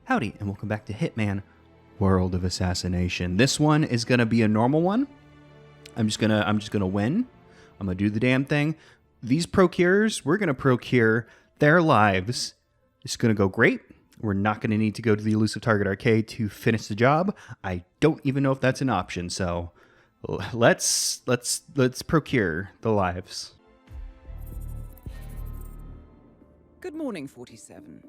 Howdy, and welcome back to Hitman World of Assassination. This one is gonna be a normal one. I'm just gonna win. I'm gonna do the damn thing. These procurers, we're gonna procure their lives. It's gonna go great. We're not gonna need to go to the Elusive Target Arcade to finish the job. I don't even know if that's an option, so let's procure the lives. Good morning, 47.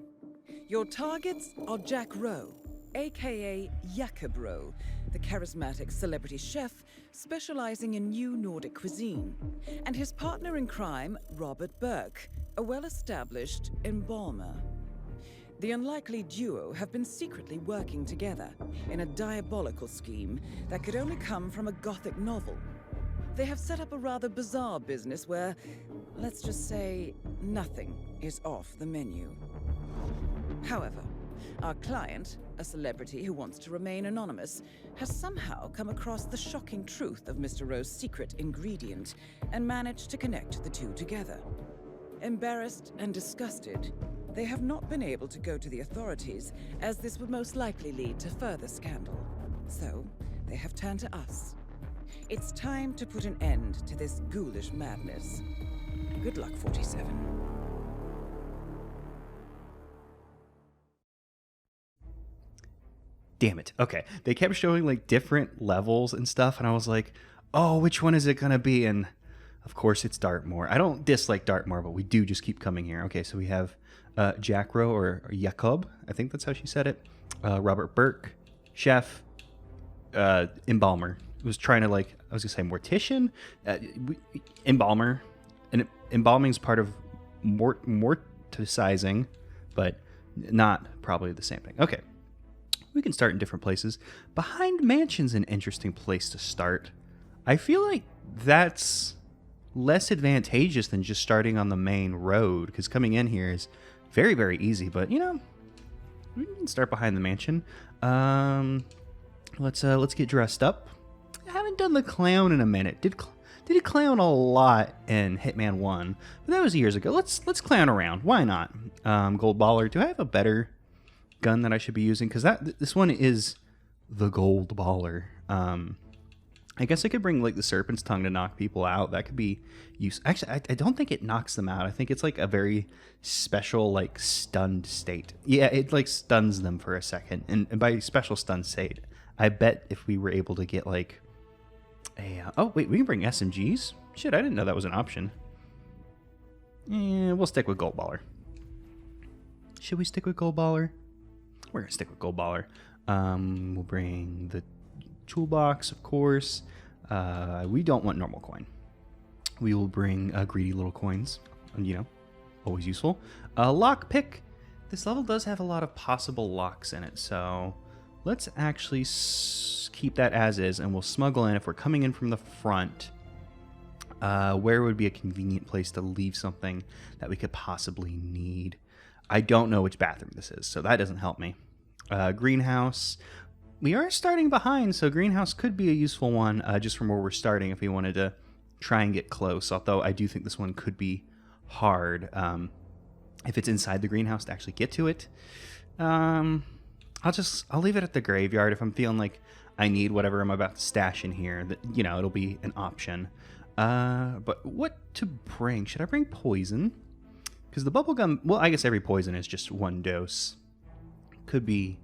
Your targets are Jack Rowe, aka Jakob Rowe, the charismatic celebrity chef specializing in new Nordic cuisine, and his partner in crime, Robert Burke, a well-established embalmer. The unlikely duo have been secretly working together in a diabolical scheme that could only come from a Gothic novel. They have set up a rather bizarre business where, let's just say, nothing is off the menu. However, our client, a celebrity who wants to remain anonymous, has somehow come across the shocking truth of Mr. Rowe's secret ingredient and managed to connect the two together. Embarrassed and disgusted, they have not been able to go to the authorities, as this would most likely lead to further scandal. So, they have turned to us. It's time to put an end to this ghoulish madness. Good luck, 47. Damn it. Okay. They kept showing like different levels and stuff, and I was like, oh, which one is it gonna be? And of course it's Dartmoor. I don't dislike Dartmoor, but we do just keep coming here. Okay, so we have Jack Rowe or Jakob. I think that's how she said it. Robert Burke, chef, embalmer. Was trying to like, I was gonna say mortician, embalmer, and embalming is part of morticizing, but not probably the same thing. Okay, we can start in different places. Behind mansion's an interesting place to start. I feel like that's less advantageous than just starting on the main road, because coming in here is very, very easy. But you know, we can start behind the mansion. Let's get dressed up. I haven't done the clown in a minute. Did a clown a lot in Hitman 1, but that was years ago. Let's clown around. Why not? Gold baller. Do I have a better gun that I should be using? Because this one is the gold baller. I guess I could bring like the serpent's tongue to knock people out. That could be useful. Actually, I don't think it knocks them out. I think it's like a very special like stunned state. Yeah, it like stuns them for a second, and by special stunned state, I bet if we were able to get like oh wait, we can bring SMGs? Shit, I didn't know that was an option. Yeah, we'll stick with Gold Baller. Should we stick with Gold Baller? We're gonna stick with Gold Baller. We'll bring the toolbox, of course. We don't want normal coin. We will bring greedy little coins. You know, always useful. Lockpick. This level does have a lot of possible locks in it, so let's actually keep that as is, and we'll smuggle in if we're coming in from the front. Where would be a convenient place to leave something that we could possibly need? I don't know which bathroom this is, so that doesn't help me. Greenhouse. We are starting behind, so greenhouse could be a useful one just from where we're starting if we wanted to try and get close, although I do think this one could be hard if it's inside the greenhouse to actually get to it. I'll leave it at the graveyard if I'm feeling like I need whatever I'm about to stash in here. That, you know, it'll be an option. But what to bring? Should I bring poison? Because the bubblegum, well, I guess every poison is just one dose. Could be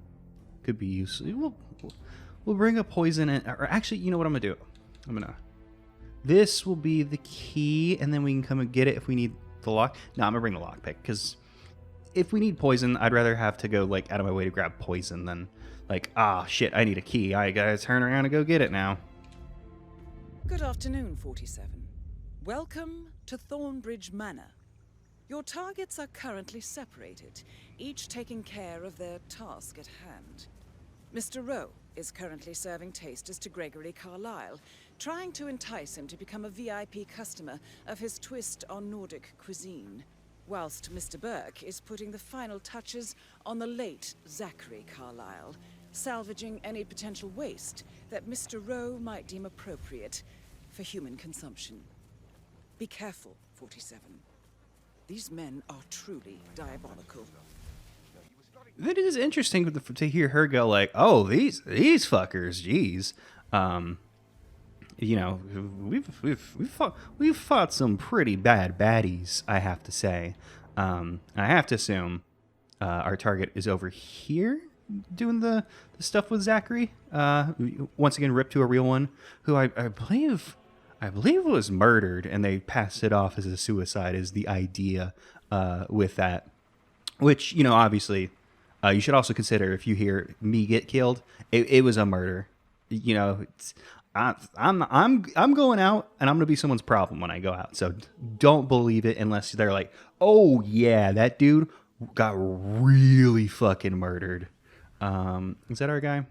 useful. We'll bring a poison in, or actually, you know what I'm gonna do? This will be the key, and then we can come and get it if we need the lock. No, I'm gonna bring the lockpick, because if we need poison, I'd rather have to go like out of my way to grab poison than like, ah, shit, I need a key. I gotta turn around and go get it now. Good afternoon, 47. Welcome to Thornbridge Manor. Your targets are currently separated, each taking care of their task at hand. Mr. Rowe is currently serving tasters to Gregory Carlyle, trying to entice him to become a VIP customer of his twist on Nordic cuisine, whilst Mr. Burke is putting the final touches on the late Zachary Carlyle, salvaging any potential waste that Mr. Rowe might deem appropriate for human consumption. Be careful, 47. These men are truly diabolical. It is interesting to hear her go like, "Oh, these fuckers, jeez." You know, we've fought some pretty bad baddies, I have to say. I have to assume our target is over here doing the stuff with Zachary. Once again, ripped to a real one who I believe was murdered, and they passed it off as a suicide. Is the idea with that? Which, you know, obviously, you should also consider if you hear me get killed, it was a murder. You know, I'm going out, and I'm gonna be someone's problem when I go out. So don't believe it unless they're like, oh yeah, that dude got really fucking murdered. Is that our guy?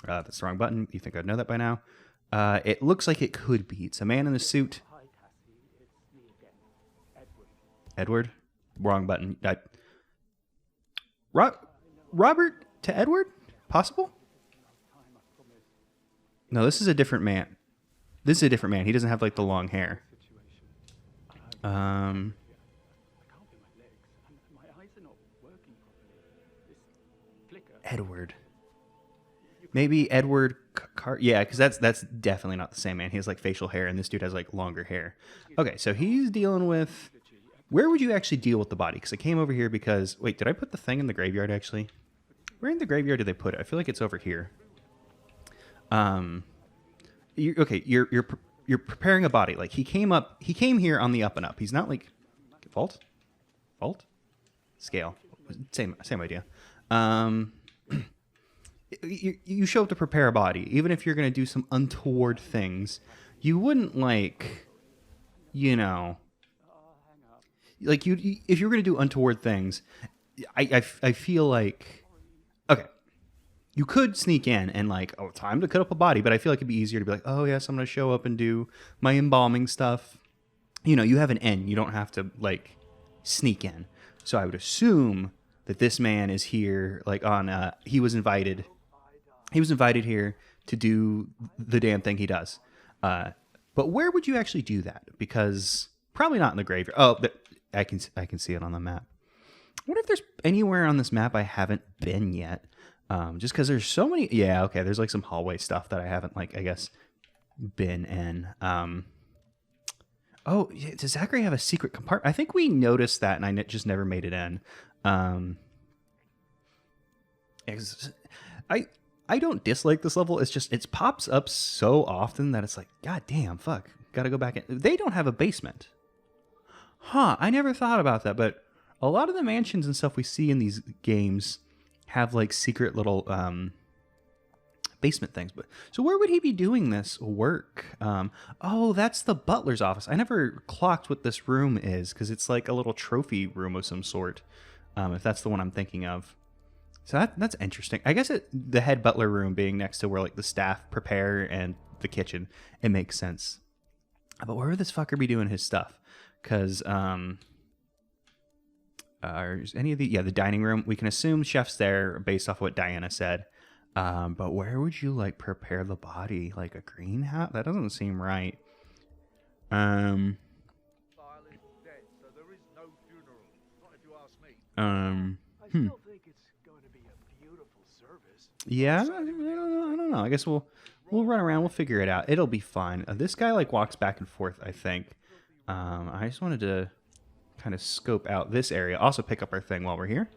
That's the wrong button. You think I'd know that by now? It looks like it could be. It's a man in a suit. Edward? Wrong button. Robert to Edward? Possible? No, this is a different man. This is a different man. He doesn't have like the long hair. Edward. Maybe Edward yeah, because that's definitely not the same man. He has like facial hair, and this dude has like longer hair. Okay, so he's dealing with... Where would you actually deal with the body? Because I came over here because... Wait, did I put the thing in the graveyard, actually? Where in the graveyard did they put it? I feel like it's over here. You're preparing a body. Like, he came here on the up and up. He's not like... Vault? Scale. Same idea. You show up to prepare a body. Even if you're going to do some untoward things, you wouldn't like... You know... Like, if you're going to do untoward things, I feel like, okay, you could sneak in and like, oh, time to cut up a body, but I feel like it'd be easier to be like, oh yes, I'm going to show up and do my embalming stuff. You know, you have an end. You don't have to like sneak in. So I would assume that this man is here, like on, he was invited here to do the damn thing he does. But where would you actually do that? Because probably not in the graveyard. Oh, I can see it on the map. I wonder if there's anywhere on this map I haven't been yet. Just because there's so many. Yeah, okay. There's like some hallway stuff that I haven't, like, I guess, been in. Oh, does Zachary have a secret compartment? I think we noticed that, and I just never made it in. I don't dislike this level. It's just it pops up so often that it's like, god damn, fuck, gotta go back in. They don't have a basement. Huh, I never thought about that, but a lot of the mansions and stuff we see in these games have like secret little basement things. But so where would he be doing this work? Oh, that's the butler's office. I never clocked what this room is because it's like a little trophy room of some sort, if that's the one I'm thinking of. So that's interesting. I guess the head butler room being next to where like the staff prepare and the kitchen, it makes sense. But where would this fucker be doing his stuff? Because any of the dining room, we can assume chef's there based off what Diana said. But where would you like prepare the body? Like a greenhouse? That doesn't seem right. I still think it's going to be a beautiful service. Yeah, I don't know. I guess we'll run around. We'll figure it out. It'll be fine. This guy like walks back and forth, I think. I just wanted to kind of scope out this area. Also pick up our thing while we're here.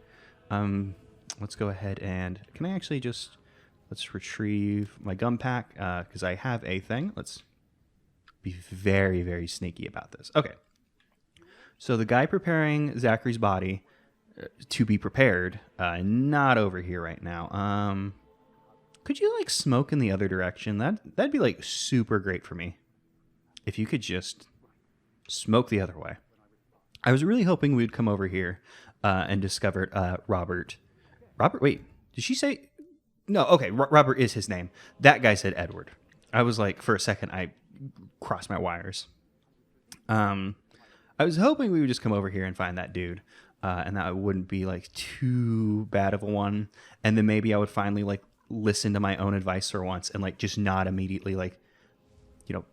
Let's go ahead and... Can I actually just... Let's retrieve my gum pack, because I have a thing. Let's be very, very sneaky about this. Okay. So the guy preparing Zachary's body to be prepared, not over here right now. Could you, like, smoke in the other direction? That'd be, like, super great for me. If you could just... smoke the other way. I was really hoping we'd come over here and discover Robert. Robert, wait, did she say? No, okay, Robert is his name. That guy said Edward. I was like, for a second, I crossed my wires. I was hoping we would just come over here and find that dude, and that wouldn't be like too bad of a one. And then maybe I would finally like listen to my own advice for once and like just not immediately like, you know,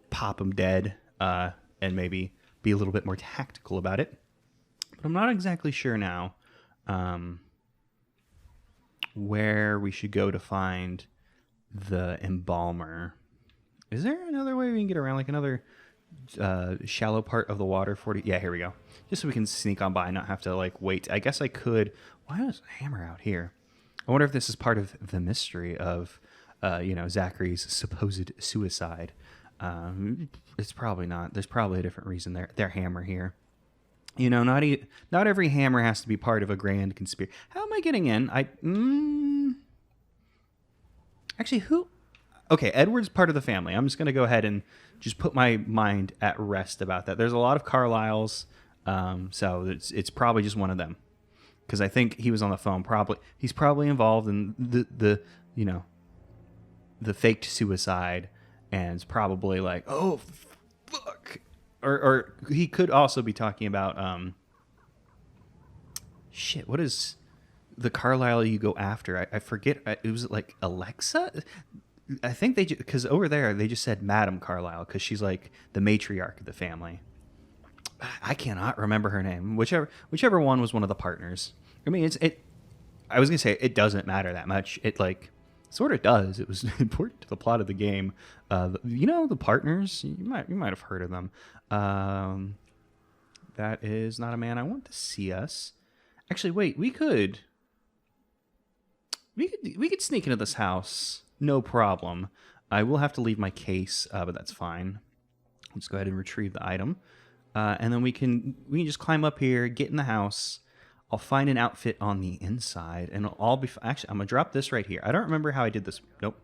pop him dead. And maybe be a little bit more tactical about it. But I'm not exactly sure now. where we should go to find the embalmer. Is there another way we can get around, like another shallow part of the water? 40. Yeah, here we go. Just so we can sneak on by and not have to like wait. I guess I could. Why is a hammer out here? I wonder if this is part of the mystery of, Zachary's supposed suicide. It's probably not. There's probably a different reason their hammer here. Not every hammer has to be part of a grand conspiracy. How am I getting in? Actually, who? Okay, Edward's part of the family. I'm just going to go ahead and just put my mind at rest about that. There's a lot of Carlyles, so it's probably just one of them. Because I think he was on the phone. He's probably involved in the faked suicide, and it's probably like, oh, fuck. Or he could also be talking about shit. What is the Carlisle you go after? I forget. It was like Alexa. I think because over there they just said Madam Carlisle because she's like the matriarch of the family. I cannot remember her name. Whichever one was one of the partners. I mean, I was gonna say it doesn't matter that much. It like sort of does. It was important to the plot of the game. The partners. You might have heard of them. That is not a man I want to see us. Actually, wait. We could sneak into this house. No problem. I will have to leave my case, but that's fine. Let's go ahead and retrieve the item. And then we can just climb up here, get in the house. I'll find an outfit on the inside, and I'll be... Actually, I'm going to drop this right here. I don't remember how I did this. Nope.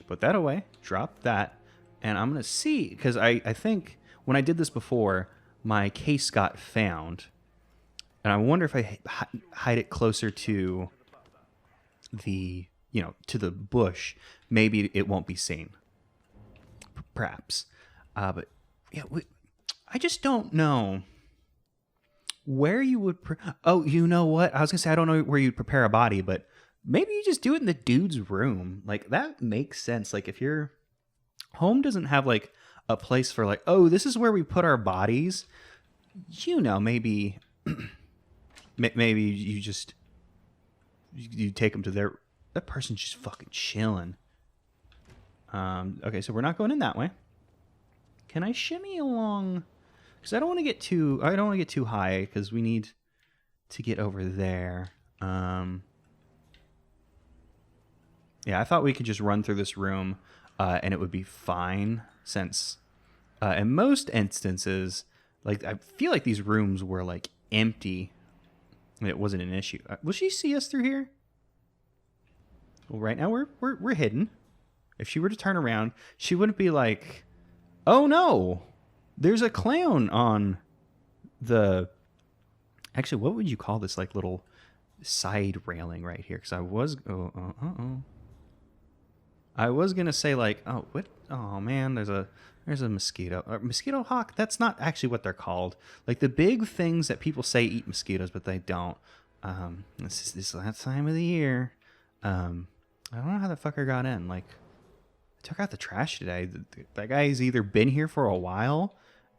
Put that away. Drop that. And I'm going to see, because I think when I did this before, my case got found. And I wonder if I hide it closer to the... to the bush, maybe it won't be seen. Perhaps. But, yeah, I just don't know where you would... Oh, you know what? I was going to say, I don't know where you'd prepare a body, but maybe you just do it in the dude's room. Like, that makes sense. Like, if your home doesn't have, like, a place for, like, oh, this is where we put our bodies, maybe... maybe you just... You take them to their... That person's just fucking chilling. Okay, so we're not going in that way. Can I shimmy along? Because I don't want to get too high because we need to get over there. Yeah, I thought we could just run through this room and it would be fine since in most instances, like I feel like these rooms were like empty and it wasn't an issue. Will she see us through here? Well, right now we're hidden. If she were to turn around, she wouldn't be like, "Oh no, there's a clown on the." Actually, what would you call this like little side railing right here? Because I was I was gonna say like, oh what? Oh man, there's a mosquito. Mosquito hawk. That's not actually what they're called. Like the big things that people say eat mosquitoes, but they don't. This is that time of the year. I don't know how the fucker got in. Like, I took out the trash today. That guy's either been here for a while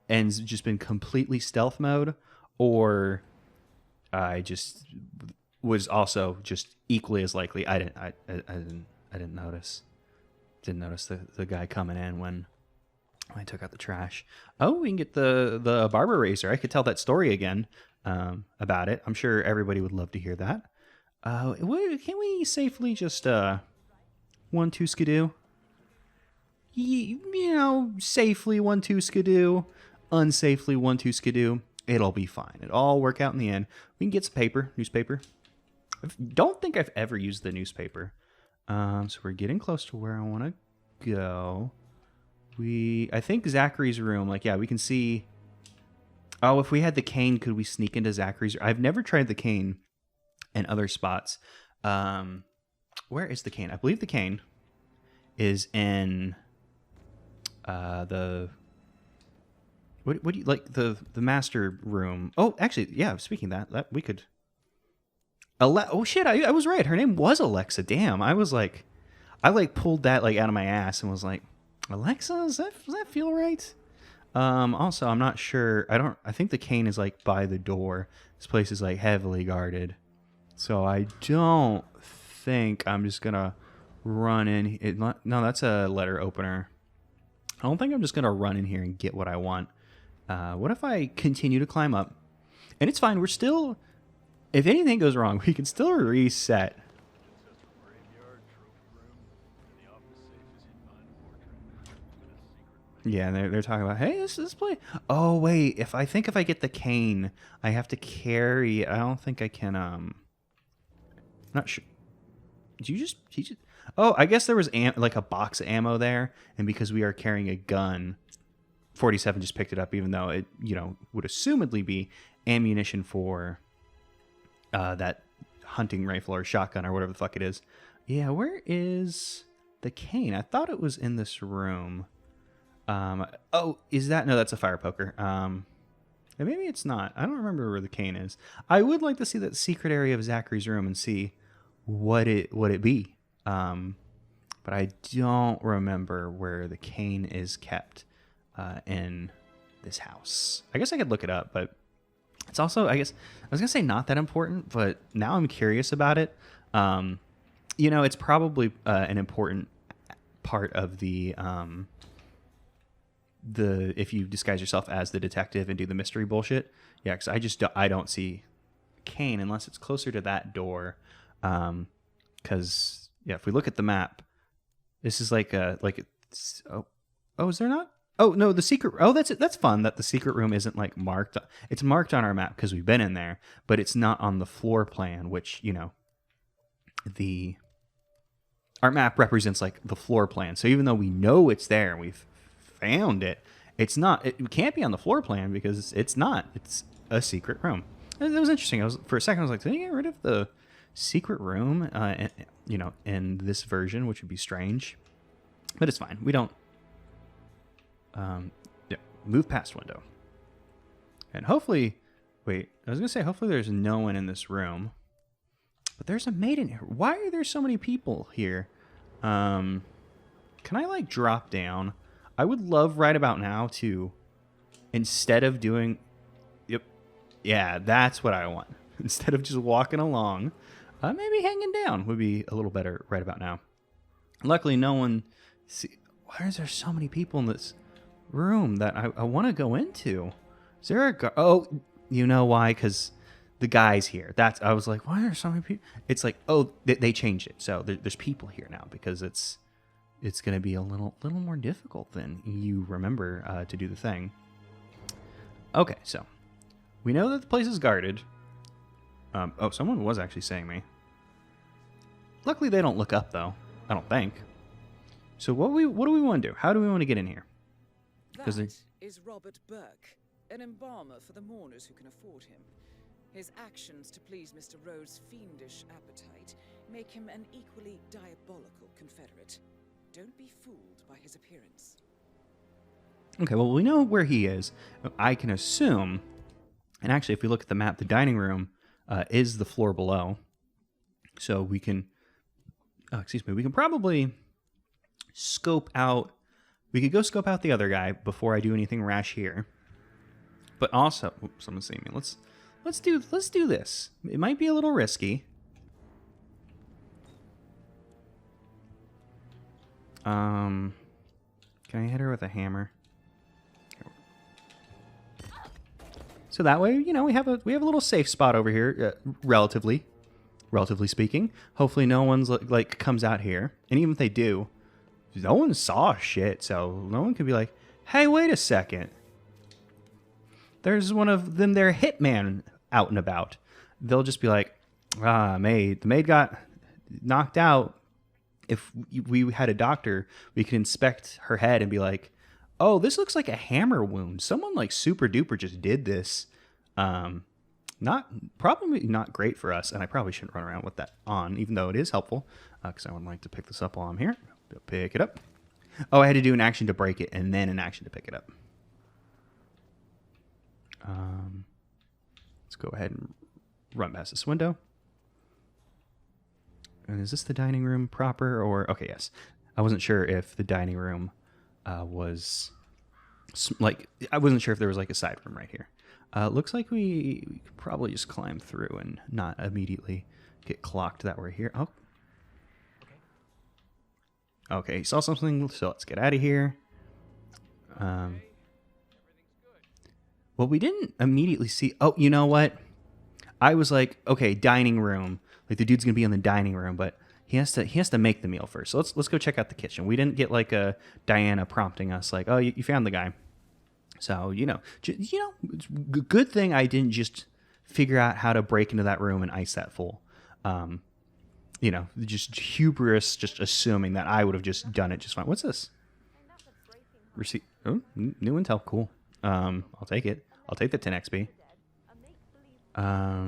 and just been completely stealth mode, or I just was also just equally as likely. I didn't notice. Didn't notice the guy coming in when I took out the trash. Oh, we can get the barber razor. I could tell that story again about it. I'm sure everybody would love to hear that. Can we safely just 1 2 skidoo? Safely 1 2 skidoo, unsafely 1 2 skidoo. It'll be fine. It'll all work out in the end. We can get some newspaper. I don't think I've ever used the newspaper. So we're getting close to where I want to go. I think Zachary's room. Like, yeah, we can see. Oh, if we had the cane, could we sneak into Zachary's? I've never tried the cane in other spots. Where is the cane? I believe the cane is in the what do you like the master room? Oh, actually, yeah. Speaking of that we could. Oh shit! I was right. Her name was Alexa. Damn, I pulled that like out of my ass and was like, Alexa, does that feel right? Also, I'm not sure. I think the cane is like by the door. This place is like heavily guarded. So I don't think I'm just gonna run in. No, that's a letter opener. I don't think I'm just gonna run in here and get what I want. What if I continue to climb up? And it's fine. We're still. If anything goes wrong, we can still reset. Yeah, they're talking about, hey, this play. Oh wait, if I get the cane, I have to carry it. I don't think I can. Not sure. Did you just? Oh, I guess there was like a box of ammo there, and because we are carrying a gun, 47 just picked it up, even though it would assumedly be ammunition for that hunting rifle or shotgun or whatever the fuck it is. Yeah, where is the cane? I thought it was in this room. Oh, is that? No, that's a fire poker. Maybe it's not. I don't remember where the cane is. I would like to see that secret area of Zachary's room and see what it be. But I don't remember where the cane is kept in this house. I guess I could look it up, but it's also, I guess, I was gonna say not that important, but now I'm curious about it. It's probably an important part of the if you disguise yourself as the detective and do the mystery bullshit. Yeah, because I don't see Kane unless it's closer to that door. Because if we look at the map, this is like it's, is there not? Oh no, the secret. Oh, that's fun that the secret room isn't like marked. It's marked on our map because we've been in there, but it's not on the floor plan, which our map represents like the floor plan. So even though we know it's there, we've found it. It's not. It can't be on the floor plan because it's not. It's a secret room. It was interesting. For a second I was like, did they get rid of the secret room? In this version, which would be strange, but it's fine. We don't. Move past window, and hopefully, wait. I was gonna say hopefully there's no one in this room, but there's a maid in here. Why are there so many people here? Can I like drop down? I would love right about now to, instead of doing, yeah, that's what I want. Instead of just walking along, maybe hanging down would be a little better right about now. Luckily, no one. Why is there so many people in this room that I want to go into? Is there a? Oh, you know why? Because the guy's here. I was like, why are there so many people? It's like, oh, they changed it, so there's people here now because it's going to be a little more difficult than you remember to do the thing. Okay, so we know that the place is guarded. Someone was actually saying me. Luckily, they don't look up though. I don't think. So what do we want to do? How do we want to get in here? That is Robert Burke, an embalmer for the mourners who can afford him. His actions to please Mr. Rowe's fiendish appetite make him an equally diabolical confederate. Don't be fooled by his appearance. Okay, well, we know where he is. I can assume, and actually, if we look at the map, the dining room is the floor below. So we can, we can probably scope out. We could go scope out the other guy before I do anything rash here. But also, oops, someone's seeing me. Let's do this. It might be a little risky. Can I hit her with a hammer? So that way, we have a little safe spot over here, relatively speaking. Hopefully, no one's like comes out here, and even if they do, no one saw shit, so no one could be like, "Hey, wait a second. There's one of them there, Hitman, out and about." They'll just be like, the maid got knocked out. If we had a doctor, we could inspect her head and be like, oh, this looks like a hammer wound. Someone like super duper just did this. Probably not great for us, and I probably shouldn't run around with that on, even though it is helpful, because I would like to pick this up while I'm here. Pick it up. Oh, I had to do an action to break it, and then an action to pick it up. Let's go ahead and run past this window. And is this the dining room proper, or... Okay, yes. I wasn't sure if the dining room was... I wasn't sure if there was like a side room right here. Looks like we could probably just climb through and not immediately get clocked that we're here. Oh. Okay, he saw something, so let's get out of here. Well, we didn't immediately see... Oh, you know what? I was like, okay, dining room. Like, the dude's going to be in the dining room, but he has to make the meal first. So let's go check out the kitchen. We didn't get, like, a Diana prompting us, like, oh, you found the guy. So, it's a good thing I didn't just figure out how to break into that room and ice that fool. Just hubris, just assuming that I would have just done it just fine. What's this? Receipt. Oh, new intel. Cool. I'll take it. I'll take the 10 XP.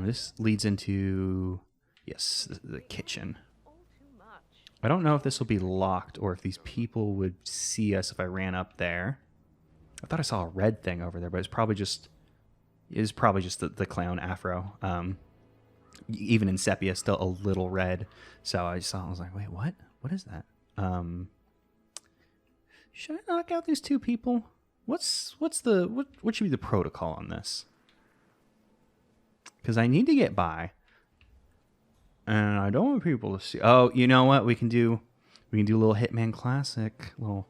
This leads into, yes, the kitchen. I don't know if this will be locked or if these people would see us if I ran up there. I thought I saw a red thing over there, but it's probably just the clown afro. Even in sepia, still a little red. So I was like, wait, what? What is that? Should I knock out these two people? What should be the protocol on this? Because I need to get by, and I don't want people to see. Oh, you know what? We can do a little Hitman classic. We'll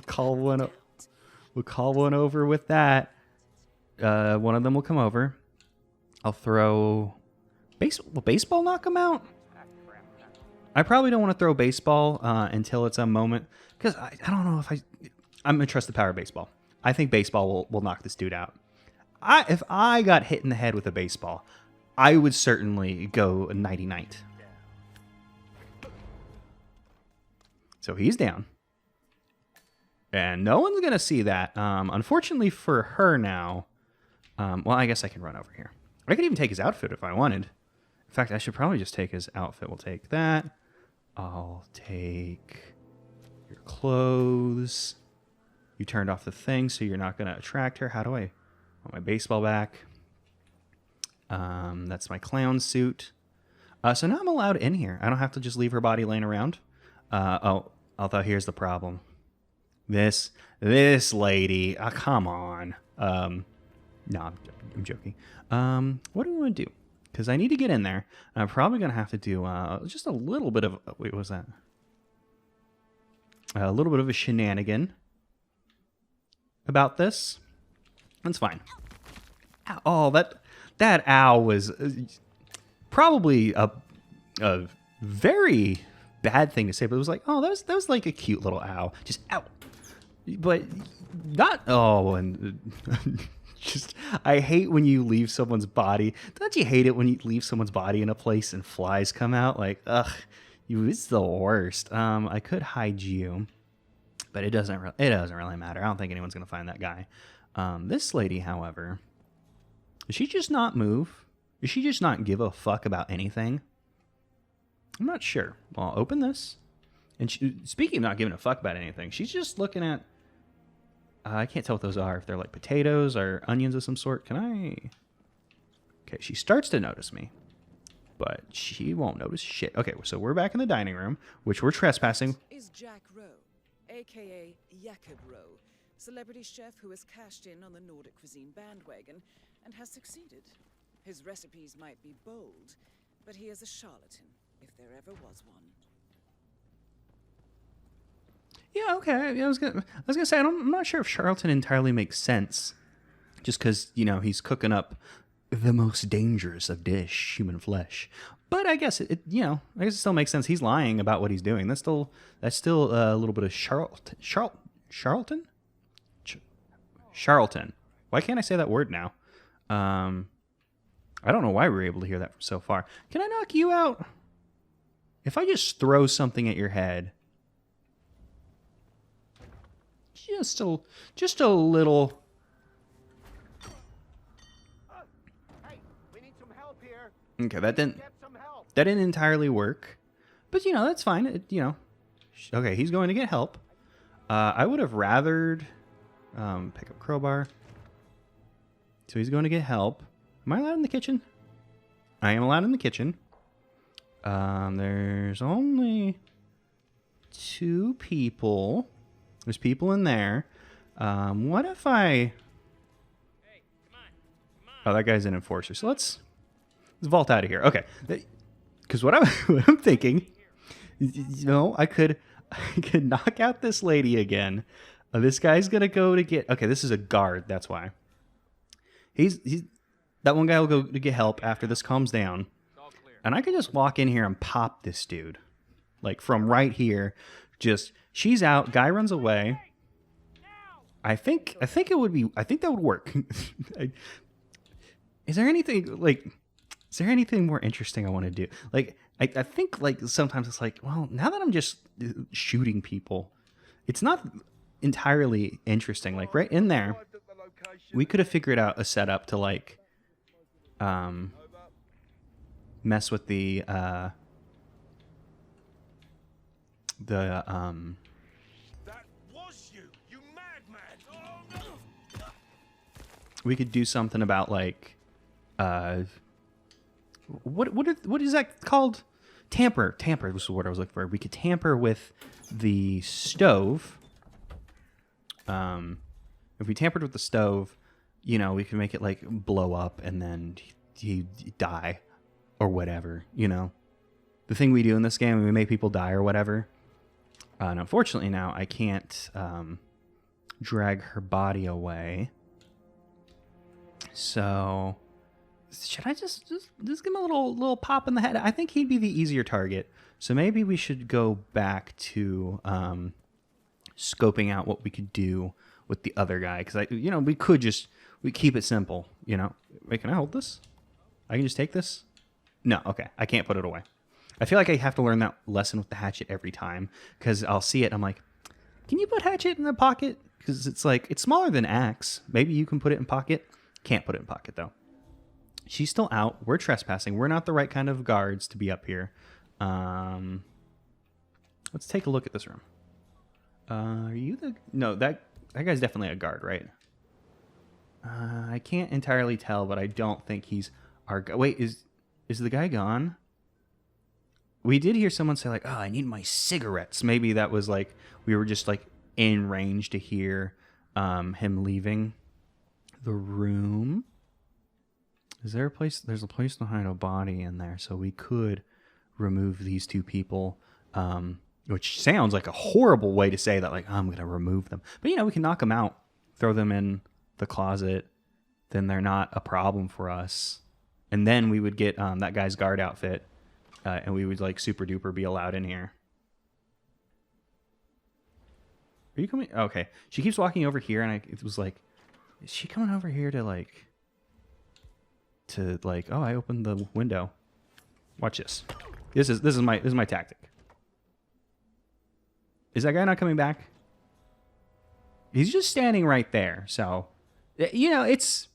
call one up. We'll call one over with that. One of them will come over. I'll throw will baseball knock him out? I probably don't want to throw baseball until it's a moment, because I don't know if I'm gonna trust the power of baseball. I think baseball will knock this dude out. If I got hit in the head with a baseball, I would certainly go nighty night. So he's down. And no one's going to see that. Unfortunately for her now, well, I guess I can run over here. I could even take his outfit if I wanted. In fact, I should probably just take his outfit. We'll take that. I'll take your clothes. You turned off the thing, so you're not going to attract her. How do I want my baseball back? That's my clown suit. So now I'm allowed in here. I don't have to just leave her body laying around. Although here's the problem. This lady, come on. No, I'm joking. What do we want to do? Because I need to get in there. I'm probably going to have to do just a little bit of... Wait, what was that? A little bit of a shenanigan about this. That's fine. Ow, oh, that ow was probably a very bad thing to say, but it was like, oh, that was like a cute little ow. Just ow. But not, oh, and just, I hate when you leave someone's body. Don't you hate it when you leave someone's body in a place and flies come out? Like, ugh, it's the worst. I could hide you, but it doesn't really matter. I don't think anyone's going to find that guy. This lady, however, does she just not move? Does she just not give a fuck about anything? I'm not sure. Well, I'll open this. And speaking of not giving a fuck about anything, she's just looking at... I can't tell what those are. If they're like potatoes or onions of some sort. Can I... Okay, she starts to notice me. But she won't notice shit. Okay, so we're back in the dining room, which we're trespassing. This is Jack Rowe, a.k.a. Jakob Rowe, celebrity chef who has cashed in on the Nordic cuisine bandwagon and has succeeded. His recipes might be bold, but he is a charlatan, if there ever was one. Yeah, okay. Yeah, I was gonna say I'm not sure if charlatan entirely makes sense, just because he's cooking up the most dangerous of dish, human flesh. But I guess it still makes sense. He's lying about what he's doing. That's still a little bit of charlatan. Charlatan. Why can't I say that word now? I don't know why we were able to hear that from so far. Can I knock you out? If I just throw something at your head, just a little. Hey, we need some help here. Okay, that didn't entirely work, but that's fine. Okay, he's going to get help. I would have rathered pick up crowbar. So he's going to get help. Am I allowed in the kitchen? I am allowed in the kitchen. There's only 2 people. There's people in there. What if I... Hey, come on. Oh, that guy's an enforcer. So let's Let's vault out of here. Okay. Because what I'm thinking, I could knock out this lady again. This guy's gonna go to get. Okay, this is a guard. That's why. He's that one guy will go to get help after this calms down, and I can just walk in here and pop this dude, like from right here. Just she's out. Guy runs away. I think it would be. I think that would work. Is there anything more interesting I want to do? Like, I think, like, sometimes it's like, well, now that I'm just shooting people, it's not entirely interesting. Like, right in there, we could have figured out a setup to, like, mess with the That was you madman! we could do something about, like, what is that called? Tamper was the word I was looking for. We could tamper with the stove. If we tampered with the stove, we could make it like blow up and then he die or whatever. The thing we do in this game, we make people die or whatever. And unfortunately now I can't drag her body away. So should I just give him a little pop in the head? I think he'd be the easier target. So maybe we should go back to scoping out what we could do with the other guy, because we keep it simple. Wait, can I hold this? I can just take this? No, okay, I can't put it away. I feel like I have to learn that lesson with the hatchet every time, because I'll see it and I'm like, can you put hatchet in the pocket? Because it's like, it's smaller than axe. Maybe you can put it in pocket. Can't put it in pocket though. She's still out. We're trespassing. We're not the right kind of guards to be up here. Let's take a look at this room. Are you the... No, that guy's definitely a guard, right? I can't entirely tell, but I don't think he's our... Wait, is the guy gone? We did hear someone say, like, oh, I need my cigarettes. Maybe that was like, we were just like in range to hear him leaving the room. Is there a place? There's a place to hide a body in there, so we could remove these two people, which sounds like a horrible way to say that, like, I'm going to remove them. But, we can knock them out, throw them in the closet, then they're not a problem for us. And then we would get that guy's guard outfit, and we would, like, super duper be allowed in here. Are you coming? Okay. She keeps walking over here, and it was like, is she coming over here to, like... oh, I opened the window. Watch this. This is my tactic. Is that guy not coming back? He's just standing right there. So, it's...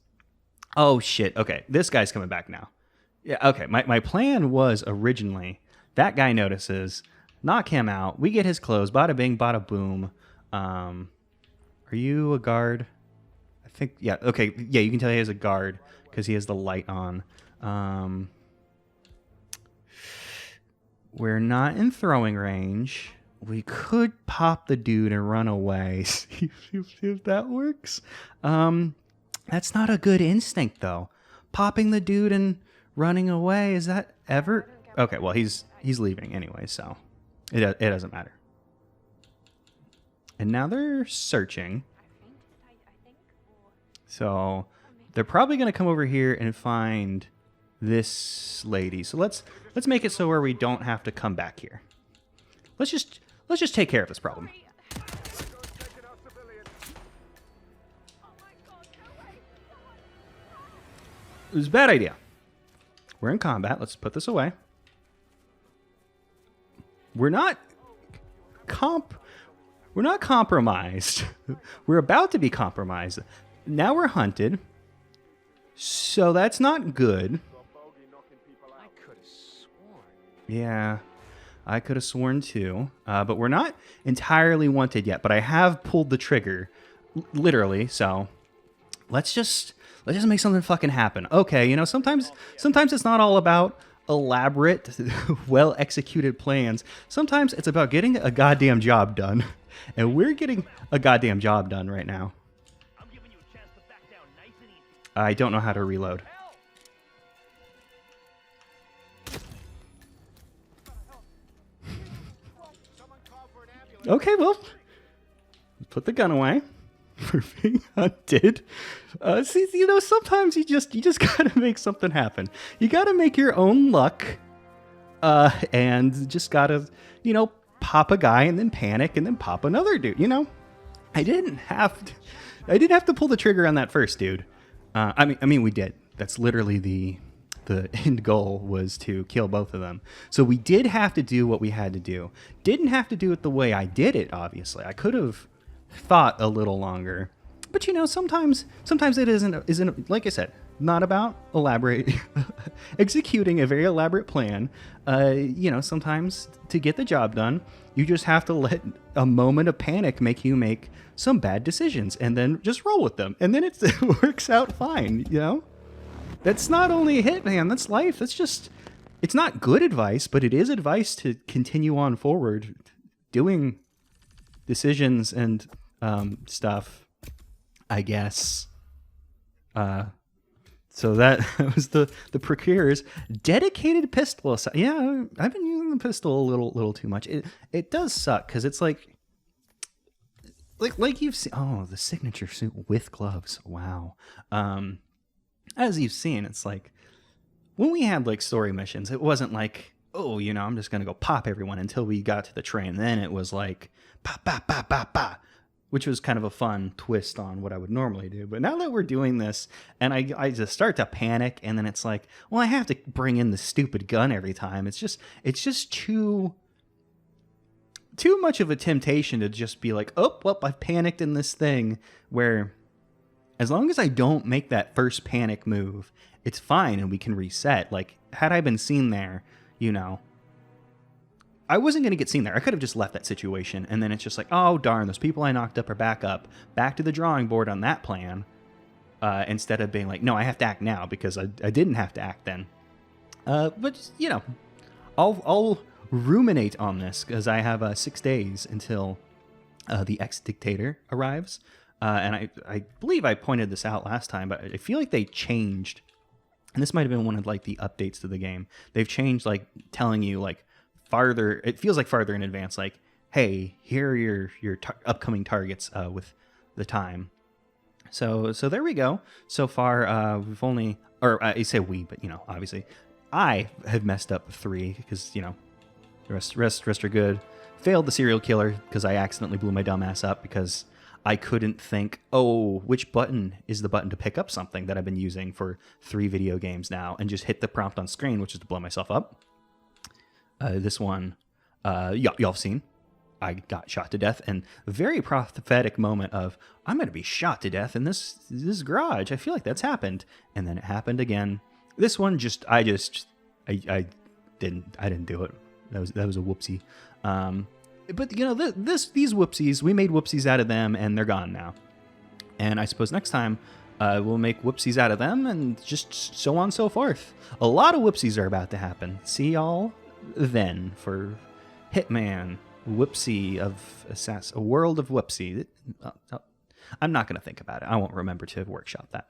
Oh, shit. Okay, this guy's coming back now. Yeah, okay. My plan was originally, that guy notices, knock him out, we get his clothes, bada bing, bada boom. Are you a guard? I think, yeah, okay. Yeah, you can tell he has a guard, because he has the light on. We're not in throwing range. We could pop the dude and run away. See if that works. That's not a good instinct, though. Popping the dude and running away, is that ever... Okay, well, he's leaving anyway, so it doesn't matter. And now they're searching. So... They're probably going to come over here and find this lady. So let's make it so where we don't have to come back here. Let's just take care of this problem. It was a bad idea. We're in combat. Let's put this away. We're not compromised. We're about to be compromised. Now we're hunted. So that's not good. I could have sworn. Yeah, I could have sworn too. But we're not entirely wanted yet. But I have pulled the trigger, literally. So let's just make something fucking happen. Okay, sometimes it's not all about elaborate, well executed plans. Sometimes it's about getting a goddamn job done, and we're getting a goddamn job done right now. I don't know how to reload. Okay, well, put the gun away. For being hunted. See, sometimes you just gotta make something happen. You gotta make your own luck, and just gotta, pop a guy and then panic and then pop another dude. I didn't have to pull the trigger on that first dude. I mean, we did. That's literally the end goal was to kill both of them. So we did have to do what we had to do. Didn't have to do it the way I did it. Obviously, I could have thought a little longer, but sometimes it isn't like I said, not about executing a very elaborate plan. Sometimes to get the job done, you just have to let a moment of panic make you make some bad decisions and then just roll with them, and then it works out fine. That's not only a Hitman, that's life. It's not good advice, but it is advice to continue on forward doing decisions and stuff, I guess. So that was the Procurers dedicated pistol. Yeah, I've been using the pistol a little too much. It does suck because it's like you've seen. Oh, the signature suit with gloves. Wow. As you've seen, it's like when we had like story missions, it wasn't like, oh, I'm just gonna go pop everyone until we got to the train. Then it was like pop, pop, pop, pop, pop, which was kind of a fun twist on what I would normally do. But now that we're doing this, and I just start to panic, and then it's like, well, I have to bring in the stupid gun every time. It's just too much of a temptation to just be like, oh, well, I've panicked in this thing, where as long as I don't make that first panic move, it's fine and we can reset. Like, had I been seen there, I wasn't going to get seen there. I could have just left that situation, and then it's just like, oh, darn, those people I knocked up are back to the drawing board on that plan, instead of being like, no, I have to act now because I didn't have to act then. But, I'll ruminate on this because I have 6 days until the ex-dictator arrives. And I believe I pointed this out last time, but I feel like they changed, and this might have been one of like the updates to the game. They've changed like telling you like farther, it feels like farther in advance, like, hey, here are your upcoming targets with the time. So there we go. So far, we've only, or I say we, but obviously, I have messed up 3 because the rest are good. Failed the serial killer because I accidentally blew my dumb ass up because I couldn't think, oh, which button is the button to pick up something that I've been using for 3 video games now, and just hit the prompt on screen, which is to blow myself up. This one, y'all have seen. I got shot to death, and a very prophetic moment of, I'm going to be shot to death in this garage. I feel like that's happened. And then it happened again. This one, I didn't do it. That was a whoopsie. But these whoopsies, we made whoopsies out of them, and they're gone now. And I suppose next time we'll make whoopsies out of them, and just so on and so forth. A lot of whoopsies are about to happen. See y'all then for Hitman, Whoopsie of a world of Whoopsie. I'm not going to think about it. I won't remember to workshop that.